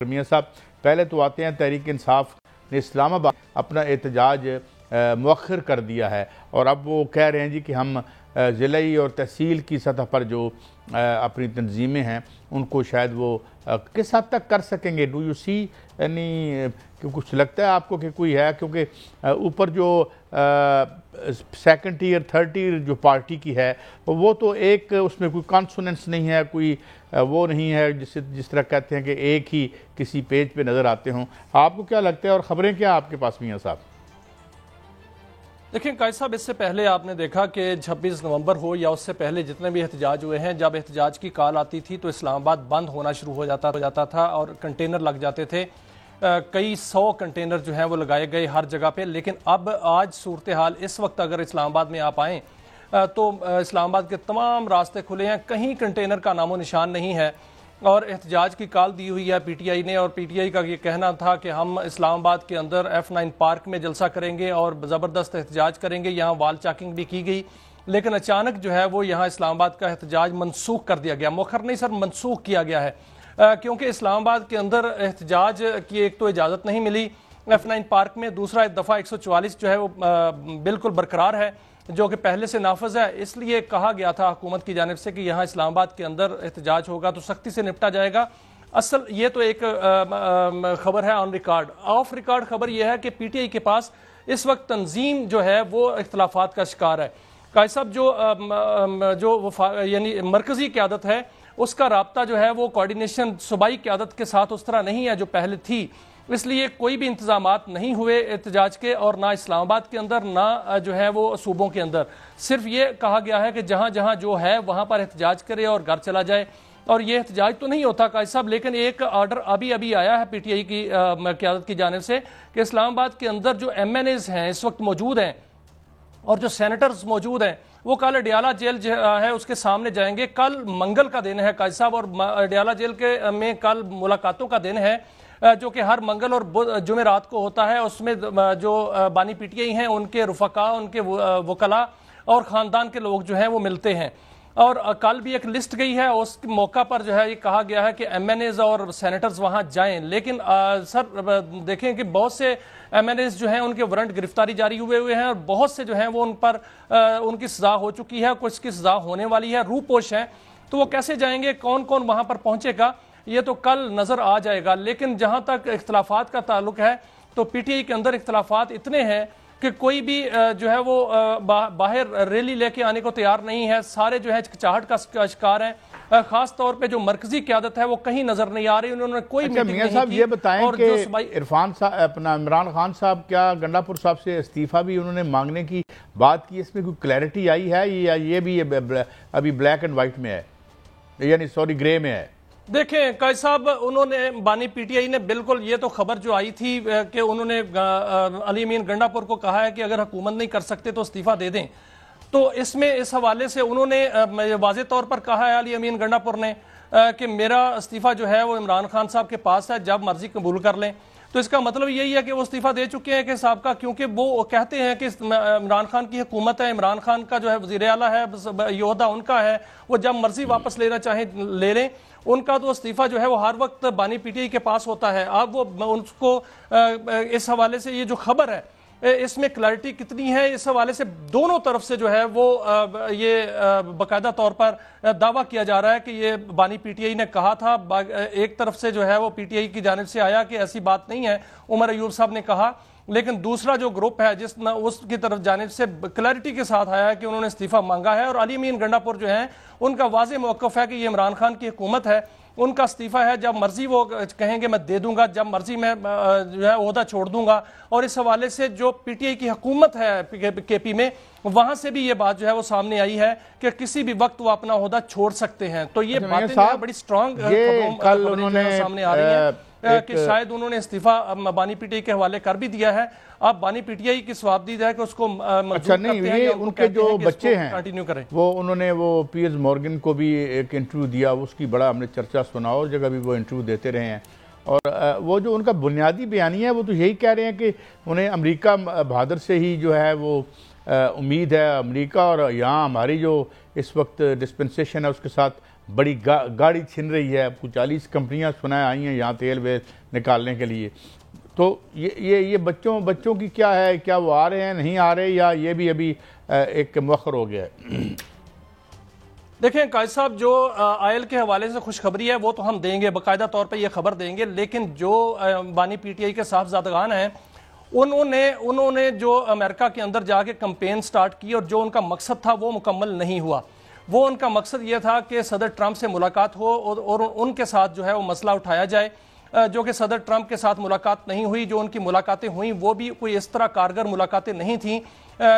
میاں صاحب پہلے تو آتے ہیں تحریک انصاف نے اسلام آباد اپنا احتجاج مؤخر کر دیا ہے اور اب وہ کہہ رہے ہیں جی کہ ہم ضلعی اور تحصیل کی سطح پر جو اپنی تنظیمیں ہیں ان کو شاید وہ کس حد تک کر سکیں گے. ڈو یو سی یعنی کچھ لگتا ہے آپ کو کہ کوئی ہے, کیونکہ اوپر جو سیکنڈ ٹیئر تھرڈ ٹیئر جو پارٹی کی ہے وہ تو ایک اس میں کوئی کانسوننس نہیں ہے, کوئی وہ نہیں ہے جس طرح کہتے ہیں کہ ایک ہی کسی پیج پہ نظر آتے ہوں. آپ کو کیا لگتا ہے اور خبریں کیا آپ کے پاس میاں صاحب؟ دیکھیں قائد صاحب, اس سے پہلے آپ نے دیکھا کہ 26 نومبر ہو یا اس سے پہلے جتنے بھی احتجاج ہوئے ہیں, جب احتجاج کی کال آتی تھی تو اسلام آباد بند ہونا شروع ہو جاتا تھا اور کنٹینر لگ جاتے تھے. کئی 100 کنٹینر جو ہیں وہ لگائے گئے ہر جگہ پہ. لیکن اب آج صورتحال اس وقت اگر اسلام آباد میں آپ آئیں تو اسلام آباد کے تمام راستے کھلے ہیں, کہیں کنٹینر کا نام و نشان نہیں ہے. اور احتجاج کی کال دی ہوئی ہے پی ٹی آئی نے, اور پی ٹی آئی کا یہ کہنا تھا کہ ہم اسلام آباد کے اندر F9 پارک میں جلسہ کریں گے اور زبردست احتجاج کریں گے. یہاں وال چاکنگ بھی کی گئی, لیکن اچانک جو ہے وہ یہاں اسلام آباد کا احتجاج منسوخ کر دیا گیا. مؤخر نہیں سر, منسوخ کیا گیا ہے, کیونکہ اسلام آباد کے اندر احتجاج کی ایک تو اجازت نہیں ملی F9 پارک میں, دوسرا دفعہ 144 جو ہے وہ بالکل برقرار ہے جو کہ پہلے سے نافذ ہے. اس لیے کہا گیا تھا حکومت کی جانب سے کہ یہاں اسلام آباد کے اندر احتجاج ہوگا تو سختی سے نپٹا جائے گا. اصل یہ تو ایک خبر ہے آن ریکارڈ. آف ریکارڈ خبر یہ ہے کہ پی ٹی آئی کے پاس اس وقت تنظیم جو ہے وہ اختلافات کا شکار ہے. قائد صاحب جو یعنی مرکزی قیادت ہے اس کا رابطہ جو ہے وہ کوارڈینیشن صوبائی قیادت کے ساتھ اس طرح نہیں ہے جو پہلے تھی. اس لیے کوئی بھی انتظامات نہیں ہوئے احتجاج کے, اور نہ اسلام آباد کے اندر نہ جو ہے وہ صوبوں کے اندر. صرف یہ کہا گیا ہے کہ جہاں جہاں جو ہے وہاں پر احتجاج کرے اور گھر چلا جائے. اور یہ احتجاج تو نہیں ہوتا قائد صاحب, لیکن ایک آرڈر ابھی آیا ہے پی ٹی آئی کی قیادت کی جانب سے کہ اسلام آباد کے اندر جو ایم این ایز ہیں اس وقت موجود ہیں اور جو سینیٹرز موجود ہیں وہ کل اڈیالہ جیل ہے اس کے سامنے جائیں گے. کل منگل کا دن ہے قائد صاحب, اور اڈیالہ جیل میں کل ملاقاتوں کا دن ہے جو کہ ہر منگل اور جمعرات کو ہوتا ہے. اس میں جو بانی پی ٹی آئی ہیں ان کے رفقا, ان کے وکلاء اور خاندان کے لوگ جو ہیں وہ ملتے ہیں. اور کل بھی ایک لسٹ گئی ہے, اس موقع پر جو ہے یہ کہا گیا ہے کہ ایم این ایز اور سینیٹرز وہاں جائیں. لیکن سر دیکھیں کہ بہت سے ایم این ایز جو ہیں ان کے وارنٹ گرفتاری جاری ہوئے ہیں, اور بہت سے جو ہیں وہ ان پر ان کی سزا ہو چکی ہے, کچھ کی سزا ہونے والی ہے, روپوش ہیں. تو وہ کیسے جائیں گے, کون کون وہاں پر پہنچے گا, یہ تو کل نظر آ جائے گا. لیکن جہاں تک اختلافات کا تعلق ہے تو پی ٹی آئی کے اندر اختلافات اتنے ہیں کہ کوئی بھی جو ہے وہ باہر ریلی لے کے آنے کو تیار نہیں ہے. سارے جو ہے چہچاہٹ کا شکار ہیں. خاص طور پہ جو مرکزی قیادت ہے وہ کہیں نظر نہیں آ رہی, انہوں نے کوئی میٹنگ نہیں کی. صاحب یہ بتائیں کہ عرفان صاحب اپنا عمران خان صاحب کیا گنڈا پور صاحب سے استعفیٰ بھی انہوں نے مانگنے کی بات کی, اس میں کوئی کلیئرٹی آئی ہے یا یہ بھی ابھی بلیک اینڈ وائٹ میں ہے, یعنی سوری گرے میں ہے؟ دیکھیں قائد صاحب, انہوں نے بانی پی ٹی آئی نے بالکل یہ تو خبر جو آئی تھی کہ انہوں نے علی امین گنڈا پور کو کہا ہے کہ اگر حکومت نہیں کر سکتے تو استعفیٰ دے دیں. تو اس میں اس حوالے سے انہوں نے واضح طور پر کہا ہے علی امین گنڈا پور نے کہ میرا استعفیٰ جو ہے وہ عمران خان صاحب کے پاس ہے, جب مرضی قبول کر لیں. تو اس کا مطلب یہی ہے کہ وہ استعفیٰ دے چکے ہیں کہ صاحب کا, کیونکہ وہ کہتے ہیں کہ عمران خان کی حکومت ہے, عمران خان کا جو ہے وزیر اعلیٰ ہے, یہ عہدہ ان کا ہے, وہ جب مرضی واپس لینا چاہیں لے لیں. ان کا تو استعفیٰ جو ہے وہ ہر وقت بانی پی ٹی آئی کے پاس ہوتا ہے. اب وہ ان کو اس حوالے سے یہ جو خبر ہے اس میں کلیئرٹی کتنی ہے, اس حوالے سے دونوں طرف سے جو ہے وہ یہ باقاعدہ طور پر دعویٰ کیا جا رہا ہے کہ یہ بانی پی ٹی آئی نے کہا تھا. ایک طرف سے جو ہے وہ پی ٹی آئی کی جانب سے آیا کہ ایسی بات نہیں ہے, عمر ایوب صاحب نے کہا. لیکن دوسرا جو گروپ ہے جس نے اس کی طرف جانب سے کلیئرٹی کے ساتھ آیا ہے کہ انہوں نے استعفیٰ مانگا ہے, اور علی امین گنڈا پور جو ہیں ان کا واضح موقف ہے کہ یہ عمران خان کی حکومت ہے, ان کا استعفیٰ ہے, جب مرضی وہ کہیں گے میں دے دوں گا, جب مرضی میں جو ہے عہدہ چھوڑ دوں گا. اور اس حوالے سے جو پی ٹی آئی کی حکومت ہے کے پی میں, وہاں سے بھی یہ بات جو ہے وہ سامنے آئی ہے کہ کسی بھی وقت وہ اپنا عہدہ چھوڑ سکتے ہیں. تو یہ باتیں بڑی سٹرانگ سامنے آ رہی ہیں کہ شاید انہوں نے استعفیٰ بانی پی ٹی آئی کے حوالے کر بھی دیا ہے. اب بانی پی ٹی آئی کی سوابدید ہے کہ اس کو اچھا نہیں, یہ ان کے جو بچے ہیں وہ انہوں نے وہ پیئرز مورگن کو بھی ایک انٹرویو دیا, اس کی بڑا ہم نے چرچا سنا, اور جگہ بھی وہ انٹرویو دیتے رہے ہیں. اور وہ جو ان کا بنیادی بیانیہ ہے وہ تو یہی کہہ رہے ہیں کہ انہیں امریکہ بہادر سے ہی جو ہے وہ امید ہے, امریکہ اور یہاں ہماری جو اس وقت ڈسپنسیشن ہے اس کے ساتھ بڑی گاڑی چھن رہی ہے، کچھ 40 کمپنیاں سنا آئی ہیں یہاں تیل ویل نکالنے کے لیے. تو یہ بچوں کی کیا ہے، کیا وہ آ رہے ہیں نہیں آ رہے، یا یہ بھی ابھی ایک مؤخر ہو گیا ہے؟ دیکھیں قائد صاحب، جو آئل کے حوالے سے خوشخبری ہے وہ تو ہم دیں گے، باقاعدہ طور پہ یہ خبر دیں گے، لیکن جو بانی پی ٹی آئی کے صاحبزادگان ہیں انہوں نے جو امریکہ کے اندر جا کے کمپین سٹارٹ کی اور جو ان کا مقصد تھا وہ مکمل نہیں ہوا. وہ ان کا مقصد یہ تھا کہ صدر ٹرمپ سے ملاقات ہو اور ان کے ساتھ جو ہے وہ مسئلہ اٹھایا جائے، جو کہ صدر ٹرمپ کے ساتھ ملاقات نہیں ہوئی. جو ان کی ملاقاتیں ہوئیں وہ بھی کوئی اس طرح کارگر ملاقاتیں نہیں تھیں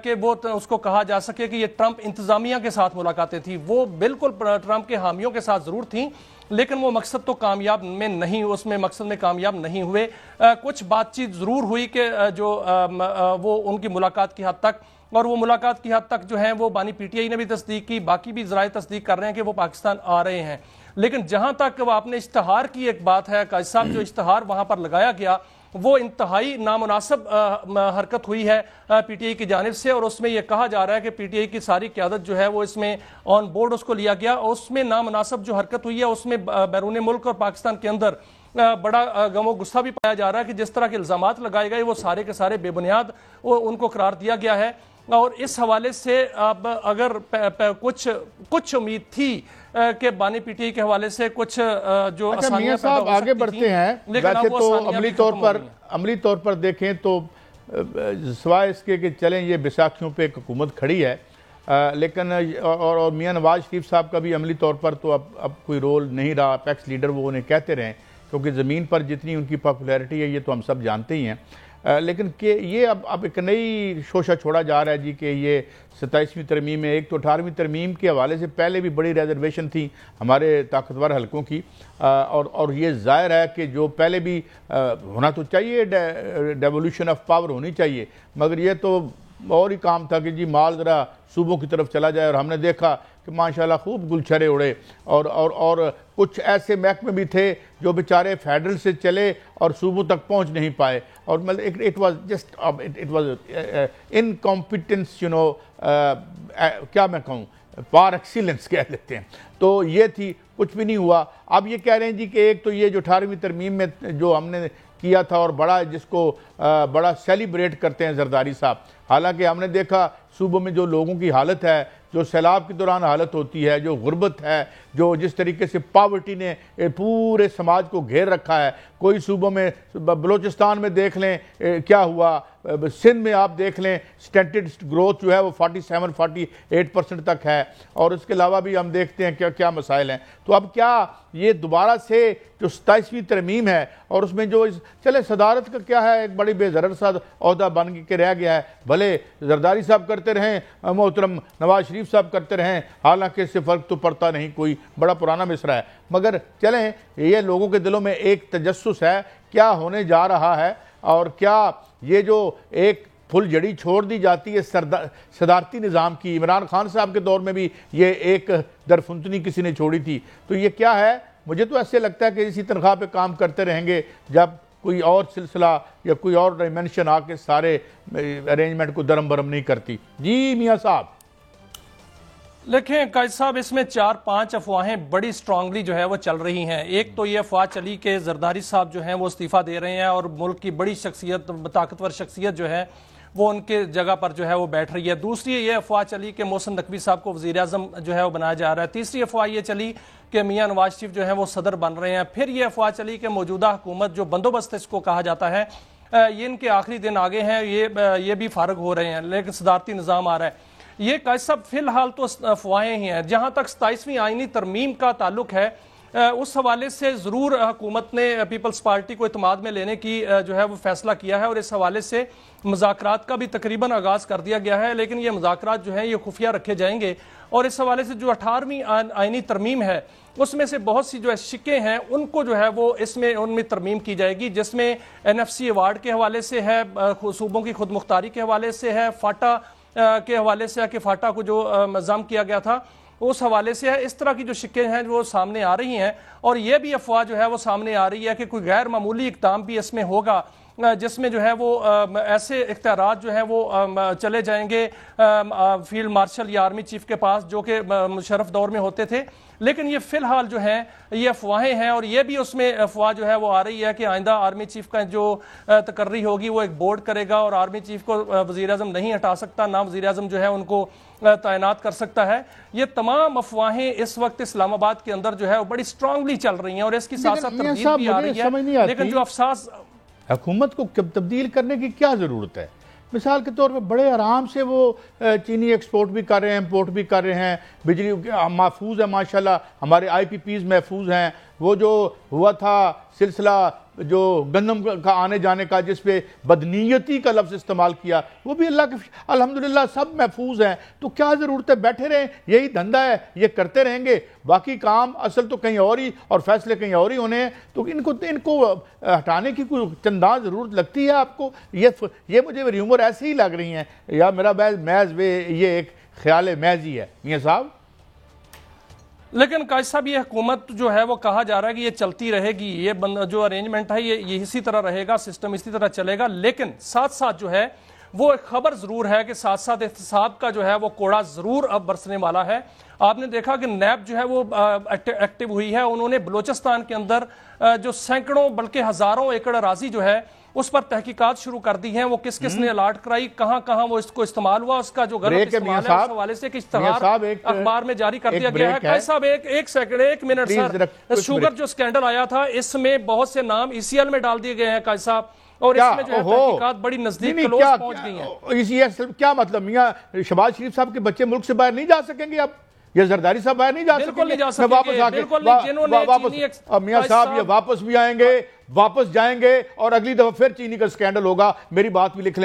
کہ وہ اس کو کہا جا سکے کہ یہ ٹرمپ انتظامیہ کے ساتھ ملاقاتیں تھیں. وہ بالکل ٹرمپ کے حامیوں کے ساتھ ضرور تھیں، لیکن وہ مقصد تو کامیاب میں نہیں، اس میں مقصد میں کامیاب نہیں ہوئے. کچھ بات چیت ضرور ہوئی کہ جو وہ ان کی ملاقات کی حد تک، اور وہ ملاقات کی حد تک جو ہے وہ بانی پی ٹی آئی نے بھی تصدیق کی، باقی بھی ذرائع تصدیق کر رہے ہیں کہ وہ پاکستان آ رہے ہیں. لیکن جہاں تک وہ آپ نے اشتہار کی ایک بات ہے قائد صاحب، جو اشتہار وہاں پر لگایا گیا وہ انتہائی نامناسب حرکت ہوئی ہے پی ٹی آئی کی جانب سے، اور اس میں یہ کہا جا رہا ہے کہ پی ٹی آئی کی ساری قیادت جو ہے وہ اس میں آن بورڈ اس کو لیا گیا. اس میں نامناسب جو حرکت ہوئی ہے اس میں بیرون ملک اور پاکستان کے اندر بڑا غم و غصہ بھی پایا جا رہا ہے کہ جس طرح کے الزامات لگائے گئے وہ سارے کے سارے بے بنیاد ان کو قرار دیا گیا ہے. اور اس حوالے سے اب اگر کچھ امید تھی کہ بانی پی ٹی آئی کے حوالے سے کچھ جو میاں صاحب آگے بڑھتے ہیں، ویسے تو عملی طور پر دیکھیں تو سوائے اس کے کہ چلیں یہ بیساکھیوں پہ ایک حکومت کھڑی ہے، لیکن اور میاں نواز شریف صاحب کا بھی عملی طور پر تو اب کوئی رول نہیں رہا. اپیکس لیڈر وہ انہیں کہتے رہیں، کیونکہ زمین پر جتنی ان کی پاپولیرٹی ہے یہ تو ہم سب جانتے ہی ہیں. لیکن کہ یہ اب ایک نئی شوشہ چھوڑا جا رہا ہے جی کہ یہ 27ویں ترمیم ہے. ایک تو 18ویں ترمیم کے حوالے سے پہلے بھی بڑی ریزرویشن تھی ہمارے طاقتور حلقوں کی، اور یہ ظاہر ہے کہ جو پہلے بھی ہونا تو چاہیے، ڈیولوشن آف پاور ہونی چاہیے، مگر یہ تو اور ہی کام تھا کہ جی مال ذرا صوبوں کی طرف چلا جائے. اور ہم نے دیکھا کہ ماشاءاللہ خوب گلچھرے اڑے، اور کچھ ایسے محکمے بھی تھے جو بیچارے فیڈرل سے چلے اور صوبوں تک پہنچ نہیں پائے، اور اٹ واز انکمپیٹنس، کیا میں کہوں، پار ایکسیلنس کہہ لیتے ہیں. تو یہ تھی، کچھ بھی نہیں ہوا. اب یہ کہہ رہے ہیں جی کہ ایک تو یہ جو 18ویں ترمیم میں جو ہم نے کیا تھا اور بڑا جس کو بڑا سیلیبریٹ کرتے ہیں زرداری صاحب، حالانکہ ہم نے دیکھا صوبوں میں جو لوگوں کی حالت ہے، جو سیلاب کے دوران حالت ہوتی ہے، جو غربت ہے، جو جس طریقے سے پاورٹی نے پورے سماج کو گھیر رکھا ہے. کوئی صوبوں میں، بلوچستان میں دیکھ لیں کیا ہوا، سندھ میں آپ دیکھ لیں سٹینٹڈ گروتھ جو ہے وہ 47-48% تک ہے، اور اس کے علاوہ بھی ہم دیکھتے ہیں کیا مسائل ہیں. تو اب کیا یہ دوبارہ سے جو 27ویں ترمیم ہے اور اس میں جو چلے صدارت کا کیا ہے، ایک بڑی بے ضرر سا عہدہ بن کے رہ گیا ہے، بھلے زرداری صاحب کرتے رہیں، محترم نواز شریف صاحب کرتے رہیں، حالانکہ اس سے فرق تو پڑتا نہیں، کوئی بڑا پرانا مصرع ہے، مگر چلیں یہ لوگوں کے دلوں میں ایک تجسس ہے کیا ہونے جا رہا ہے، اور کیا یہ جو ایک پھل جڑی چھوڑ دی جاتی ہے صدارتی نظام کی. عمران خان صاحب کے دور میں بھی یہ ایک درفنتنی کسی نے چھوڑی تھی. تو یہ کیا ہے؟ مجھے تو ایسے لگتا ہے کہ اسی تنخواہ پہ کام کرتے رہیں گے جب کوئی اور سلسلہ یا کوئی اور ڈائمنشن آ کے سارے ارینجمنٹ کو درم برم نہیں کرتی. جی میاں صاحب. دیکھیں قائد صاحب، اس میں 4-5 افواہیں بڑی سٹرانگلی جو ہے وہ چل رہی ہیں. ایک تو یہ افواہ چلی کہ زرداری صاحب جو ہیں وہ استعفیٰ دے رہے ہیں اور ملک کی بڑی شخصیت، طاقتور شخصیت جو ہے وہ ان کے جگہ پر جو ہے وہ بیٹھ رہی ہے. دوسری یہ افواہ چلی کہ محسن نقوی صاحب کو وزیر اعظم جو ہے وہ بنایا جا رہا ہے. تیسری افواہ یہ چلی کہ میاں نواز شریف جو ہے وہ صدر بن رہے ہیں. پھر یہ افواہ چلی کہ موجودہ حکومت جو بندوبست اس کو کہا جاتا ہے، یہ ان کے آخری دن آگے ہیں، یہ بھی فارغ ہو رہے ہیں، لیکن صدارتی نظام آ رہا ہے. یہ قائد صاحب فی الحال تو افواہیں ہی ہیں. جہاں تک 27ویں آئینی ترمیم کا تعلق ہے، اس حوالے سے ضرور حکومت نے پیپلز پارٹی کو اعتماد میں لینے کی جو ہے وہ فیصلہ کیا ہے، اور اس حوالے سے مذاکرات کا بھی تقریباً آغاز کر دیا گیا ہے. لیکن یہ مذاکرات جو ہیں یہ خفیہ رکھے جائیں گے، اور اس حوالے سے جو 18ویں آئینی ترمیم ہے اس میں سے بہت سی جو شکیں ہیں ان کو جو ہے وہ ان میں ترمیم کی جائے گی، جس میں NFC ایوارڈ کے حوالے سے ہے، صوبوں کی خود مختاری کے حوالے سے ہے، فاٹا کے حوالے سے ہے کہ فاٹا کو جو ضم کیا گیا تھا اس حوالے سے ہے. اس طرح کی جو شکیں ہیں وہ سامنے آ رہی ہیں، اور یہ بھی افواہ جو ہے وہ سامنے آ رہی ہے کہ کوئی غیر معمولی اقدام بھی اس میں ہوگا جس میں جو ہے وہ ایسے اختیارات جو ہیں وہ چلے جائیں گے فیلڈ مارشل یا آرمی چیف کے پاس جو کہ مشرف دور میں ہوتے تھے. لیکن یہ فی الحال جو ہیں یہ افواہیں ہیں, اور یہ بھی اس میں افواہ جو ہے وہ آ رہی ہے کہ آئندہ آرمی چیف کا جو تقرری ہوگی وہ ایک بورڈ کرے گا, اور آرمی چیف کو وزیر اعظم نہیں ہٹا سکتا, نہ وزیر اعظم جو ہے ان کو تعینات کر سکتا ہے. یہ تمام افواہیں اس وقت اسلام آباد کے اندر جو ہے وہ بڑی سٹرانگلی چل رہی ہیں, اور اس کی ساتھ ساتھ تردید بھی آ رہی ہے. لیکن جو افسوس, حکومت کو تبدیل کرنے کی کیا ضرورت ہے؟ مثال کے طور پہ بڑے آرام سے وہ چینی ایکسپورٹ بھی کر رہے ہیں, امپورٹ بھی کر رہے ہیں, بجلی محفوظ ہے ماشاءاللہ, ہمارے آئی پی پیز محفوظ ہیں. وہ جو ہوا تھا سلسلہ جو گندم کا آنے جانے کا جس پہ بدنیتی کا لفظ استعمال کیا, وہ بھی اللہ کے الحمدللہ سب محفوظ ہیں. تو کیا ضرورت ہے؟ بیٹھے رہیں, یہی دھندا ہے, یہ کرتے رہیں گے. باقی کام اصل تو کہیں اور ہی اور فیصلے کہیں اور ہی ہونے ہیں. تو ان کو ہٹانے کی کوئی چندان ضرورت لگتی ہے آپ کو؟ یہ مجھے ریومر ایسے ہی لگ رہی ہیں, یا میرا محض یہ ایک خیال محض ہی ہے میاں صاحب؟ لیکن قائد صاحب یہ حکومت جو ہے وہ کہا جا رہا ہے کہ یہ چلتی رہے گی, یہ جو ارینجمنٹ ہے یہ اسی طرح رہے گا, سسٹم اسی طرح چلے گا. لیکن ساتھ ساتھ جو ہے وہ ایک خبر ضرور ہے کہ ساتھ ساتھ احتساب کا جو ہے وہ کوڑا ضرور اب برسنے والا ہے. آپ نے دیکھا کہ نیب جو ہے وہ ایکٹیو ہوئی ہے. انہوں نے بلوچستان کے اندر جو سینکڑوں بلکہ ہزاروں ایکڑ اراضی جو ہے اس پر تحقیقات شروع کر دی ہیں. وہ کس کس نے الاٹ کرائی, کہاں کہاں وہ اس کو استعمال ہوا, اس کا جو غلط استعمال ہے اس حوالے سے اشتہار اخبار میں جاری کر دیا گیا ہے. قائد صاحب ایک سیکنڈ, ایک منٹ سر. شوگر جو اسکینڈل آیا تھا اس میں بہت سے نام ای سی ایل میں ڈال دیے گئے ہیں قائد صاحب, اور اس میں جو ہے تحقیقات بڑی نزدیک کلوز پہنچ گئی ہیں. ای سی ایل کیا مطلب؟ میاں شہباز شریف صاحب کے بچے ملک سے باہر نہیں جا سکیں گے اب؟ یہ زرداری صاحب باہر نہیں جا سکیں گے؟ واپس آ کے میاں صاحب یہ واپس بھی آئیں گے, واپس جائیں گے, اور اگلی دفعہ پھر چینی کا اسکینڈل ہوگا. میری بات بھی لکھ لیں.